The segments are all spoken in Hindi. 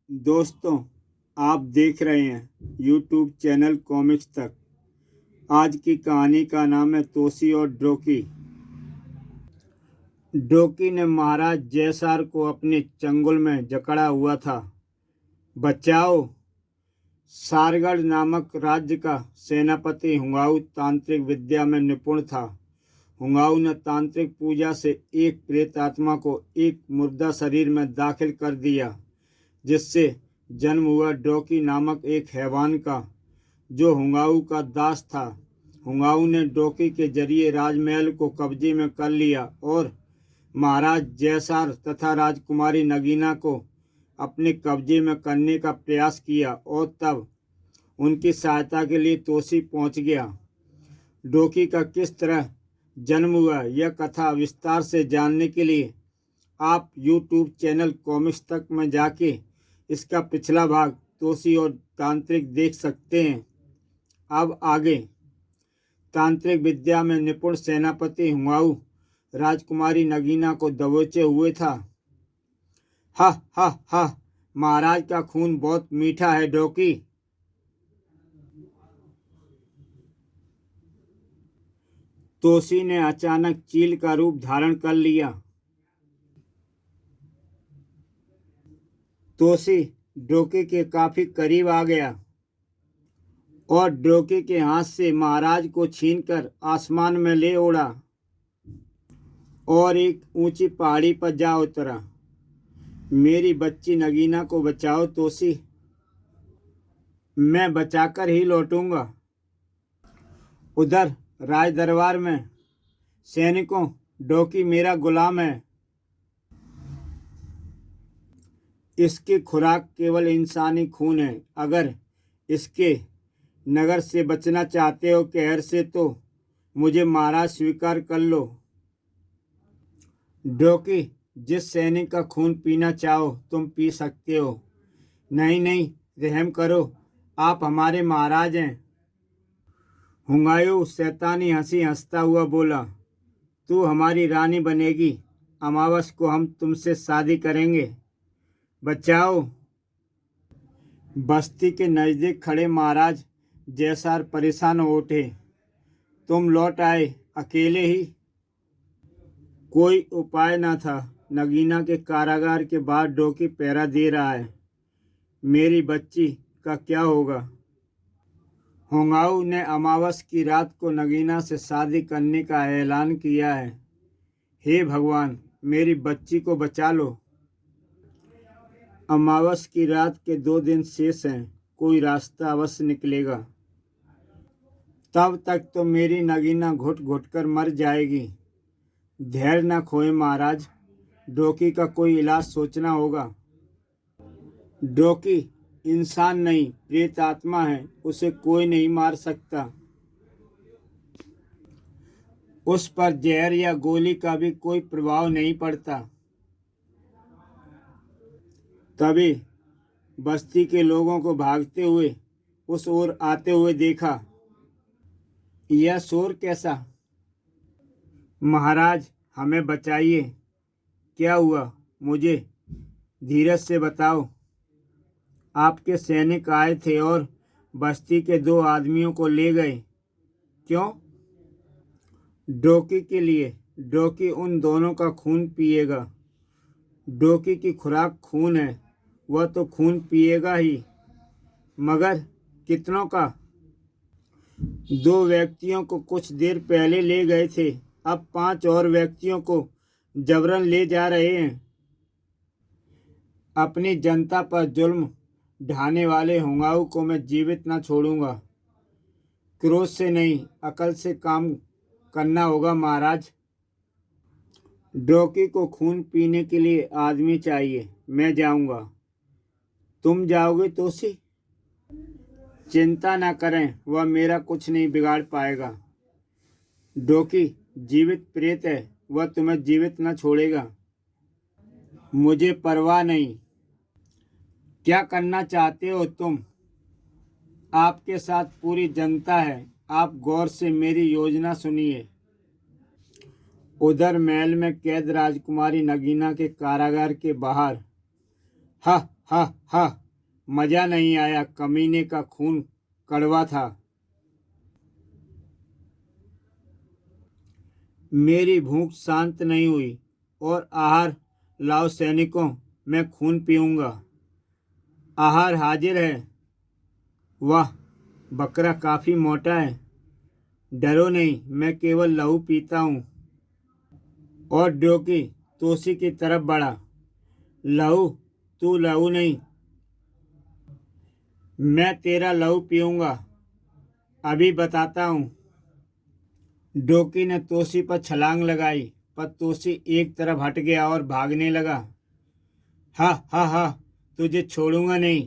दोस्तों, आप देख रहे हैं यूट्यूब चैनल कॉमिक्स तक। आज की कहानी का नाम है तोसी और ड्रोकी। ड्रोकी ने महाराज जयसार को अपने चंगुल में जकड़ा हुआ था। बचाओ! सारगढ़ नामक राज्य का सेनापति हुंगाऊ तांत्रिक विद्या में निपुण था। हुंगाऊ ने तांत्रिक पूजा से एक प्रेत आत्मा को एक मुर्दा शरीर में दाखिल कर दिया, जिससे जन्म हुआ ड्रोकी नामक एक हैवान का, जो हुंगाऊ का दास था। हुंगाऊ ने ड्रोकी के जरिए राजमहल को कब्जे में कर लिया और महाराज जयसार तथा राजकुमारी नगीना को अपने कब्जे में करने का प्रयास किया और तब उनकी सहायता के लिए तोसी पहुंच गया। ड्रोकी का किस तरह जन्म हुआ, यह कथा विस्तार से जानने के लिए आप YouTube चैनल कॉमिक्स तक में जाके इसका पिछला भाग तोसी और तांत्रिक देख सकते हैं। अब आगे। तांत्रिक विद्या में निपुण सेनापति हुंगाऊ राजकुमारी नगीना को दबोचे हुए था। हा हा हा, महाराज का खून बहुत मीठा है ड्रोकी। तोसी ने अचानक चील का रूप धारण कर लिया। तोसी ड्रोकी के काफी करीब आ गया और ड्रोकी के हाथ से महाराज को छीनकर आसमान में ले उड़ा और एक ऊंची पहाड़ी पर जा उतरा। मेरी बच्ची नगीना को बचाओ तोसी, मैं बचाकर ही लौटूंगा। उधर राज दरबार में सैनिकों, ड्रोकी मेरा गुलाम है। इसकी खुराक केवल इंसानी खून है। अगर इसके नगर से बचना चाहते हो कहर से, तो मुझे महाराज स्वीकार कर लो। ड्रोकी, जिस सैनिक का खून पीना चाहो तुम पी सकते हो। नहीं नहीं, रहम करो, आप हमारे महाराज हैं। हुंगाऊ शैतानी हंसी हंसता हुआ बोला, तू हमारी रानी बनेगी। अमावस को हम तुमसे शादी करेंगे। बचाओ! बस्ती के नजदीक खड़े महाराज जयसार परेशान हो उठे। तुम लौट आए अकेले ही? कोई उपाय न था। नगीना के कारागार के बाहर ड्रोकी पहरा दे रहा है। मेरी बच्ची का क्या होगा? हुंगाऊ ने अमावस की रात को नगीना से शादी करने का ऐलान किया है। हे भगवान, मेरी बच्ची को बचा लो। अमावस की रात के 2 दिन शेष हैं। कोई रास्ता अवश्य निकलेगा। तब तक तो मेरी नगीना घुट घुट कर मर जाएगी। धैर्य न खोए महाराज, ड्रोकी का कोई इलाज सोचना होगा। ड्रोकी इंसान नहीं, प्रेत आत्मा है। उसे कोई नहीं मार सकता। उस पर जहर या गोली का भी कोई प्रभाव नहीं पड़ता। तभी बस्ती के लोगों को भागते हुए उस ओर आते हुए देखा। यह शोर कैसा? महाराज, हमें बचाइए। क्या हुआ? मुझे धीरज से बताओ। आपके सैनिक आए थे और बस्ती के 2 आदमियों को ले गए। क्यों? ड्रोकी के लिए। ड्रोकी उन दोनों का खून पिएगा। ड्रोकी की खुराक खून है, वह तो खून पिएगा ही। मगर कितनों का? 2 व्यक्तियों को कुछ देर पहले ले गए थे, अब 5 और व्यक्तियों को जबरन ले जा रहे हैं। अपनी जनता पर जुल्म ढाने वाले हुंगाऊ को मैं जीवित न छोड़ूंगा। क्रोध से नहीं, अकल से काम करना होगा महाराज। ड्रोकी को खून पीने के लिए आदमी चाहिए। मैं जाऊंगा। तुम जाओगे तोसी? चिंता न करें, वह मेरा कुछ नहीं बिगाड़ पाएगा। ड्रोकी जीवित प्रेत है, वह तुम्हें जीवित न छोड़ेगा। मुझे परवाह नहीं। क्या करना चाहते हो तुम? आपके साथ पूरी जनता है। आप गौर से मेरी योजना सुनिए। उधर महल में कैद राजकुमारी नगीना के कारागार के बाहर। हा हा हा। मजा नहीं आया, कमीने का खून कड़वा था। मेरी भूख शांत नहीं हुई। और आहार लाओ सैनिकों, मैं खून पीऊंगा। आहार हाजिर है। वाह, बकरा काफी मोटा है। डरो नहीं, मैं केवल लहू पीता हूँ। और ड्योकी तोसी की तरफ बढ़ा। लहू? तू लहू नहीं, मैं तेरा लहू पीऊंगा। अभी बताता हूँ। डोकी ने तोसी पर छलांग लगाई, पर तोसी एक तरफ हट गया और भागने लगा। हा हा हा, तुझे छोड़ूंगा नहीं।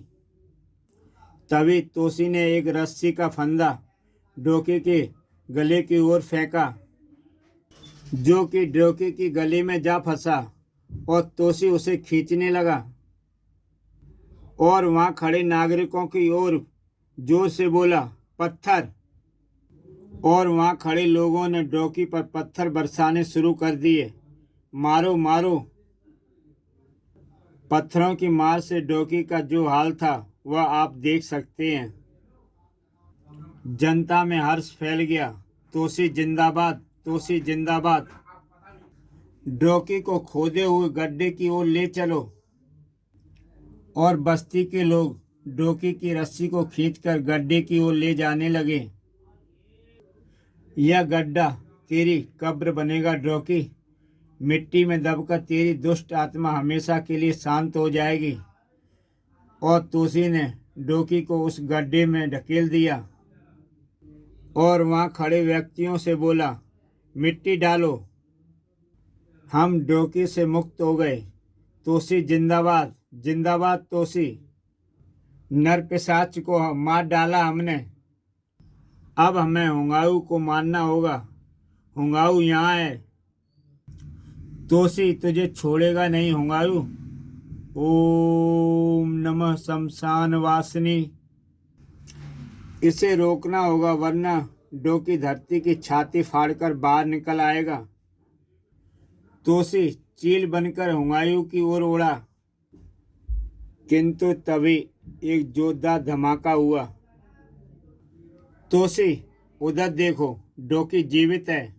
तभी तोसी ने एक रस्सी का फंदा डोकी के गले की ओर फेंका, जो कि डोकी की गले में जा फंसा। और तोसी उसे खींचने लगा और वहां खड़े नागरिकों की ओर जोर से बोला, पत्थर। और वहां खड़े लोगों ने डोकी पर पत्थर बरसाने शुरू कर दिए। मारो मारो। पत्थरों की मार से डोकी का जो हाल था वह आप देख सकते हैं। जनता में हर्ष फैल गया। तोसी जिंदाबाद, तोसी जिंदाबाद। डोकी को खोदे हुए गड्ढे की ओर ले चलो। और बस्ती के लोग डोकी की रस्सी को खींचकर गड्ढे की ओर ले जाने लगे। यह गड्ढा तेरी कब्र बनेगा डोकी। मिट्टी में दबकर तेरी दुष्ट आत्मा हमेशा के लिए शांत हो जाएगी। और तोसी ने डोकी को उस गड्ढे में ढकेल दिया और वहां खड़े व्यक्तियों से बोला, मिट्टी डालो। हम डोकी से मुक्त हो गए। तोसी जिंदाबाद, जिंदाबाद तोसी। नर पिशाच को मार डाला हमने। अब हमें हुंगाऊ को मारना होगा। हुंगाऊ यहाँ है। तोसी तुझे छोड़ेगा नहीं हुंगाऊ। ओम नमः शमशान वासिनी। इसे रोकना होगा, वरना डोकी धरती की छाती फाड़कर बाहर निकल आएगा। तोसी चील बनकर हुंगायू की ओर उड़ा, किंतु तभी एक जोरदार धमाका हुआ। तोसी उधर देखो, डोकी जीवित है।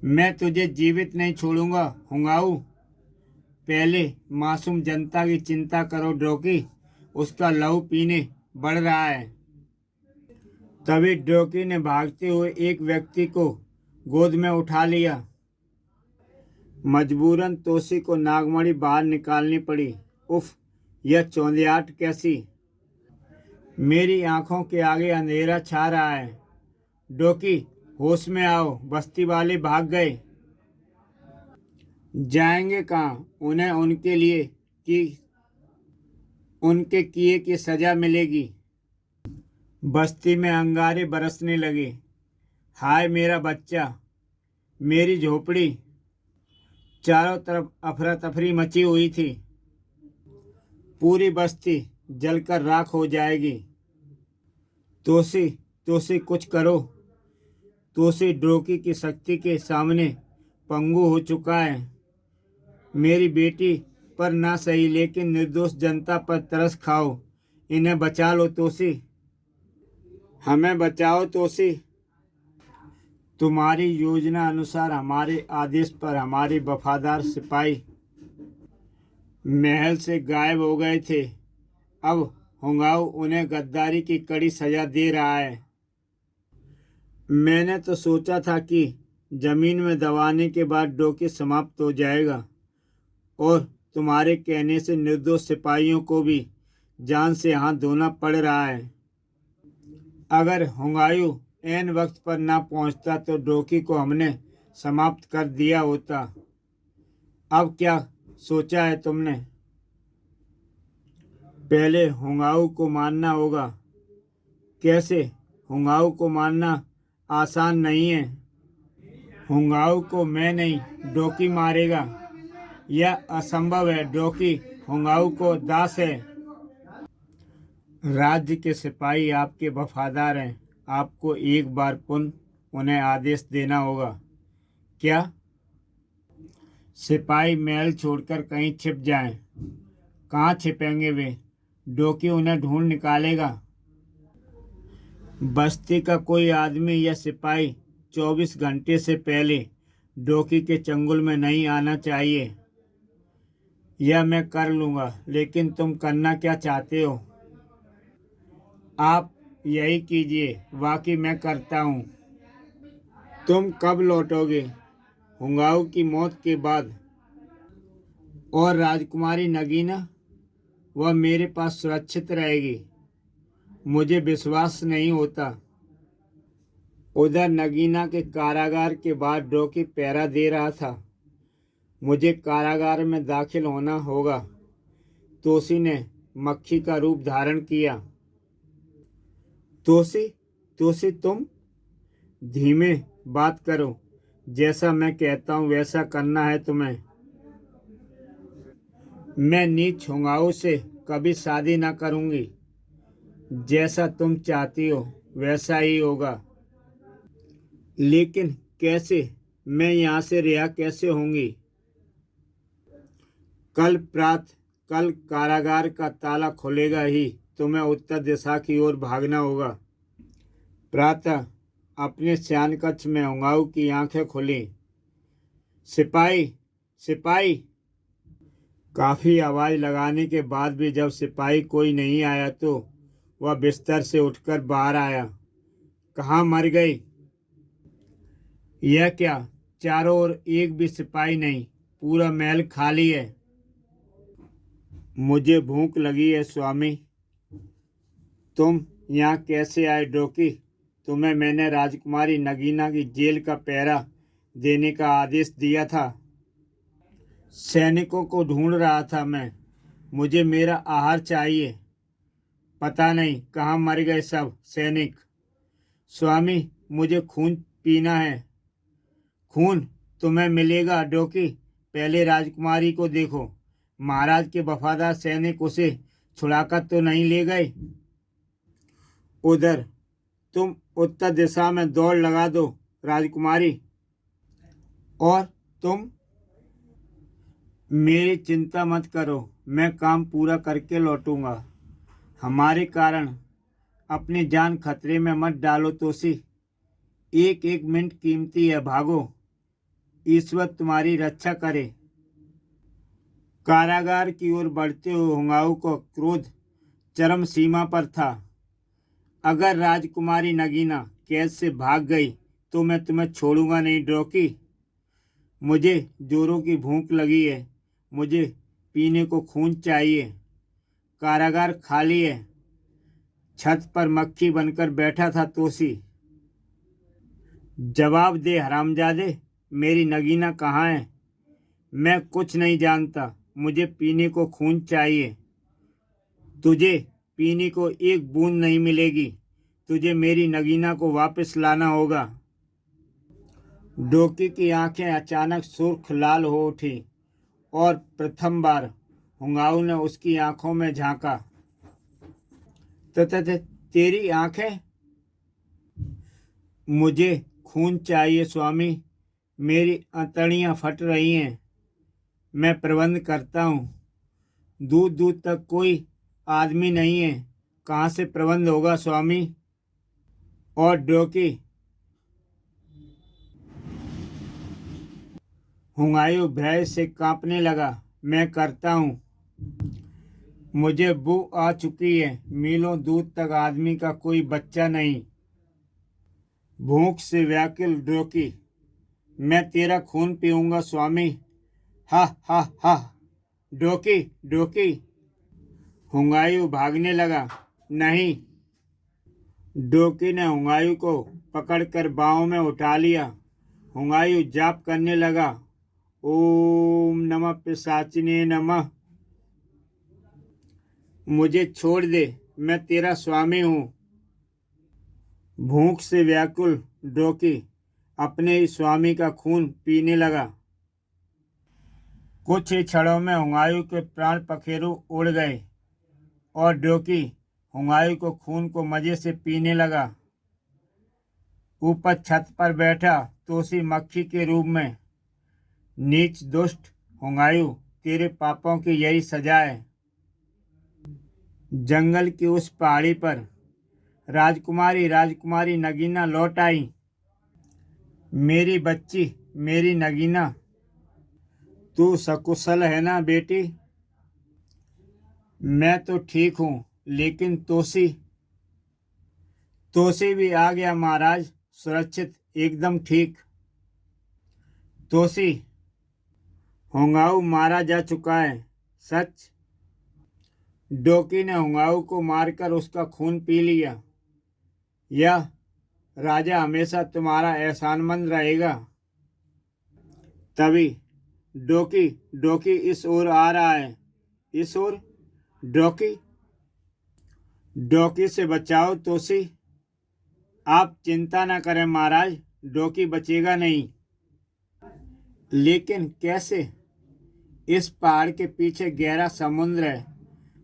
मैं तुझे जीवित नहीं छोड़ूंगा हुंगाऊ। पहले मासूम जनता की चिंता करो डोकी, उसका लहू पीने बढ़ रहा है। तभी डोकी ने भागते हुए एक व्यक्ति को गोद में उठा लिया। मजबूरन तोसी को नागमणि बाहर निकालनी पड़ी। उफ, यह चौंधियाट कैसी! मेरी आंखों के आगे अंधेरा छा रहा है। डोकी, होश में आओ, बस्ती वाले भाग गए। जाएंगे कहाँ? उन्हें उनके किए की सजा मिलेगी। बस्ती में अंगारे बरसने लगे। हाय मेरा बच्चा, मेरी झोपड़ी! चारों तरफ अफरा तफरी मची हुई थी। पूरी बस्ती जलकर राख हो जाएगी। तोसी, तोसी कुछ करो। तोसी डोकी की शक्ति के सामने पंगु हो चुका है। मेरी बेटी पर ना सही, लेकिन निर्दोष जनता पर तरस खाओ। इन्हें बचा लो तोसी, हमें बचाओ तोसी। तुम्हारी योजना अनुसार हमारे आदेश पर हमारे वफादार सिपाही महल से गायब हो गए थे। अब हुंगाऊ उन्हें गद्दारी की कड़ी सजा दे रहा है। मैंने तो सोचा था कि जमीन में दबाने के बाद डोकी समाप्त हो जाएगा और तुम्हारे कहने से निर्दोष सिपाहियों को भी जान से हाथ धोना पड़ रहा है। अगर हुंगायू ऐन वक्त पर ना पहुंचता तो डोकी को हमने समाप्त कर दिया होता। अब क्या सोचा है तुमने? पहले हुंगाऊ को मारना होगा। कैसे? हुंगाऊ को मारना आसान नहीं है। हुंगाऊ को मैं नहीं, डोकी मारेगा। यह असंभव है। डोकी हुंगाऊ को दास है। राज्य के सिपाही आपके वफादार हैं। आपको एक बार पुनः उन्हें आदेश देना होगा। क्या? सिपाही महल छोड़कर कहीं छिप जाएं। कहाँ छिपेंगे वे? डोकी उन्हें ढूंढ निकालेगा। बस्ती का कोई आदमी या सिपाही 24 घंटे से पहले डोकी के चंगुल में नहीं आना चाहिए। यह मैं कर लूँगा, लेकिन तुम करना क्या चाहते हो? आप यही कीजिए, बाकी मैं करता हूँ। तुम कब लौटोगे? हुंगाऊ की मौत के बाद। और राजकुमारी नगीना? वह मेरे पास सुरक्षित रहेगी। मुझे विश्वास नहीं होता। उधर नगीना के कारागार के बाहर डोकी पहरा दे रहा था। मुझे कारागार में दाखिल होना होगा। तोसी ने मक्खी का रूप धारण किया। तोसी, तोसी तुम? धीमे बात करो। जैसा मैं कहता हूँ वैसा करना है तुम्हें। मैं नीच हुंगाऊ से कभी शादी ना करूँगी। जैसा तुम चाहती हो वैसा ही होगा। लेकिन कैसे? मैं यहाँ से रिहा कैसे होंगी? कल कारागार का ताला खुलेगा ही तुम्हें उत्तर दिशा की ओर भागना होगा। प्रातः अपने शयन कक्ष में हुंगाऊ की आंखें खुली। सिपाही, सिपाही! काफी आवाज लगाने के बाद भी जब सिपाही कोई नहीं आया तो वह बिस्तर से उठकर बाहर आया। कहाँ मर गई? यह क्या, चारों ओर एक भी सिपाही नहीं, पूरा महल खाली है। मुझे भूख लगी है स्वामी। तुम यहाँ कैसे आए डोकी? तुम्हें मैंने राजकुमारी नगीना की जेल का पहरा देने का आदेश दिया था। सैनिकों को ढूंढ रहा था मैं। मुझे मेरा आहार चाहिए। पता नहीं कहाँ मर गए सब सैनिक। स्वामी, मुझे खून पीना है। खून तुम्हें मिलेगा डोकी। पहले राजकुमारी को देखो। महाराज के वफादार सैनिक उसे छुड़ाकर तो नहीं ले गए? उधर तुम उत्तर दिशा में दौड़ लगा दो राजकुमारी। और तुम? मेरी चिंता मत करो, मैं काम पूरा करके लौटूंगा। हमारे कारण अपनी जान खतरे में मत डालो तोसी। एक एक मिनट कीमती है, भागो। ईश्वर तुम्हारी रक्षा करे। कारागार की ओर बढ़ते हुए हुंगाऊ को क्रोध चरम सीमा पर था। अगर राजकुमारी नगीना कैद से भाग गई तो मैं तुम्हें छोड़ूंगा नहीं डोकी। मुझे जोरों की भूख लगी है। मुझे पीने को खून चाहिए। कारागार खाली है। छत पर मक्खी बनकर बैठा था तोसी। जवाब दे हरामजादे, मेरी नगीना कहाँ है? मैं कुछ नहीं जानता। मुझे पीने को खून चाहिए। तुझे पीने को एक बूंद नहीं मिलेगी। तुझे मेरी नगीना को वापस लाना होगा। डोकी की आंखें अचानक सुर्ख लाल हो उठी और प्रथम बार हुंगाऊ ने उसकी आंखों में झांका। तेरी आंखें? मुझे खून चाहिए स्वामी। मेरी अंतड़ियां फट रही हैं। मैं प्रबंध करता हूँ। दूर दूर तक कोई आदमी नहीं है। कहाँ से प्रबंध होगा स्वामी? और डोकी? हुंगायू भय से कांपने लगा। मैं करता हूँ। मुझे बू आ चुकी है। मीलों दूर तक आदमी का कोई बच्चा नहीं। भूख से व्याकुल डोकी, मैं तेरा खून पीऊंगा स्वामी। हा हा हा। डोकी, डोकी! हुंगायू भागने लगा। नहीं। डोकी ने हुंगायू को पकड़कर बाहों में उठा लिया। हुंगायू जाप करने लगा। ओम नमः पिशाचिने नमः। मुझे छोड़ दे, मैं तेरा स्वामी हूँ। भूख से व्याकुल डोकी अपने ही स्वामी का खून पीने लगा। कुछ ही क्षणों में हुंगायू के प्राण पखेरु उड़ गए और डोकी हुंगायू को खून को मजे से पीने लगा। ऊपर छत पर बैठा तोसी मक्खी के रूप में। नीच दुष्ट हुंगायू, तेरे पापों की यही सजा है। जंगल की उस पहाड़ी पर राजकुमारी नगीना लौट आई। मेरी बच्ची, मेरी नगीना, तू सकुशल है ना बेटी? मैं तो ठीक हूँ, लेकिन तोसी तोसी भी आ गया महाराज, सुरक्षित, एकदम ठीक। तोसी, होंगाऊ मारा जा चुका है। सच? डोकी ने होंगाऊ को मारकर उसका खून पी लिया। यह राजा हमेशा तुम्हारा एहसानमंद रहेगा। तभी डोकी डोकी इस ओर आ रहा है। इस ओर? डोकी, डोकी से बचाओ तोसी। आप चिंता न करें महाराज, डोकी बचेगा नहीं। लेकिन कैसे? इस पहाड़ के पीछे गहरा समुद्र है,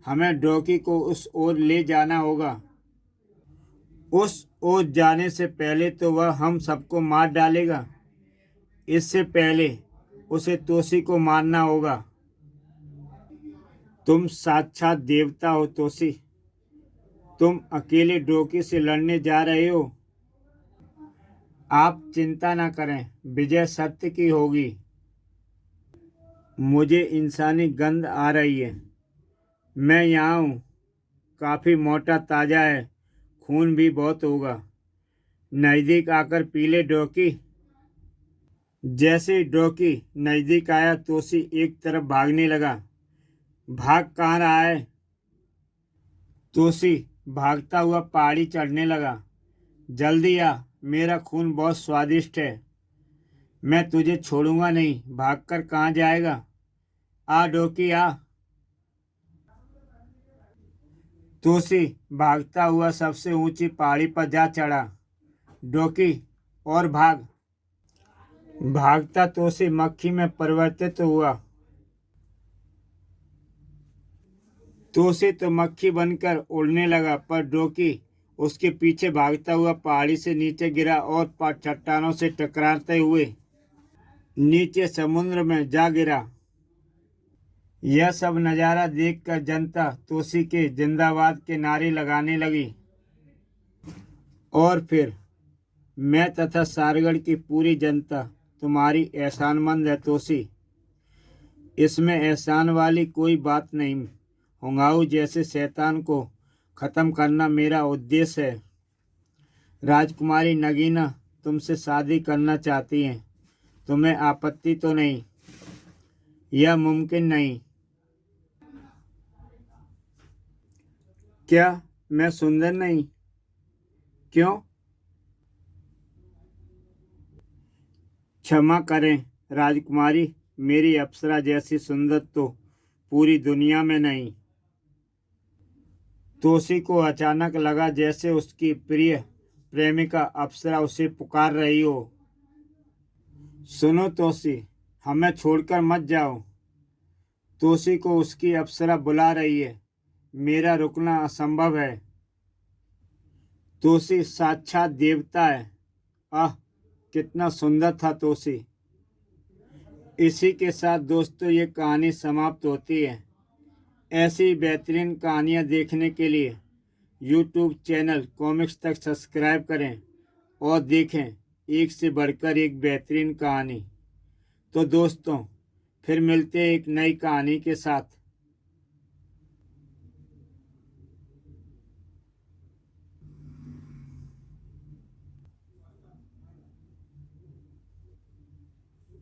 हमें डोकी को उस ओर ले जाना होगा। उस ओर जाने से पहले तो वह हम सबको मार डालेगा। इससे पहले उसे तोसी को मारना होगा। तुम साक्षात देवता हो तोसी, तुम अकेले डोकी से लड़ने जा रहे हो। आप चिंता न करें, विजय सत्य की होगी। मुझे इंसानी गंध आ रही है। मैं यहाँ हूँ, काफ़ी मोटा ताज़ा है, खून भी बहुत होगा। नज़दीक आकर पी ले डोकी। जैसे ही डोकी नज़दीक आया, तोसी एक तरफ भागने लगा। भाग कहाँ रहा है? तोसी भागता हुआ पहाड़ी चढ़ने लगा। जल्दी आ, मेरा खून बहुत स्वादिष्ट है। मैं तुझे छोड़ूंगा नहीं, भागकर कहाँ जाएगा? आ डोकी आ। तोसी भागता हुआ सबसे ऊंची पहाड़ी पर जा चढ़ा। डोकी, और भाग। भागता तोसी मक्खी में परिवर्तित हुआ। तोसी तो मक्खी बनकर उड़ने लगा, पर डोकी उसके पीछे भागता हुआ पहाड़ी से नीचे गिरा और चट्टानों से टकराते हुए नीचे समुद्र में जा गिरा। यह सब नज़ारा देखकर जनता तोसी के जिंदाबाद के नारे लगाने लगी। और फिर मैं तथा सारगढ़ की पूरी जनता तुम्हारी एहसानमंद है तोसी। इसमें एहसान वाली कोई बात नहीं। होंगाऊ जैसे शैतान को ख़त्म करना मेरा उद्देश्य है। राजकुमारी नगीना तुमसे शादी करना चाहती हैं। तुम्हें आपत्ति तो नहीं? यह मुमकिन नहीं। क्या मैं सुंदर नहीं? क्यों? क्षमा करें राजकुमारी, मेरी अप्सरा जैसी सुंदर तो पूरी दुनिया में नहीं। तोसी को अचानक लगा जैसे उसकी प्रिय प्रेमिका अप्सरा उसे पुकार रही हो। सुनो तोसी, हमें छोड़कर मत जाओ। तोसी को उसकी अप्सरा बुला रही है। मेरा रुकना असंभव है। तोसी साक्षात देवता है। आह, कितना सुंदर था तोसी। इसी के साथ दोस्तों ये कहानी समाप्त होती है। ऐसी बेहतरीन कहानियाँ देखने के लिए यूट्यूब चैनल कॉमिक्स तक सब्सक्राइब करें और देखें एक से बढ़कर एक बेहतरीन कहानी। तो दोस्तों, फिर मिलते हैं एक नई कहानी के साथ।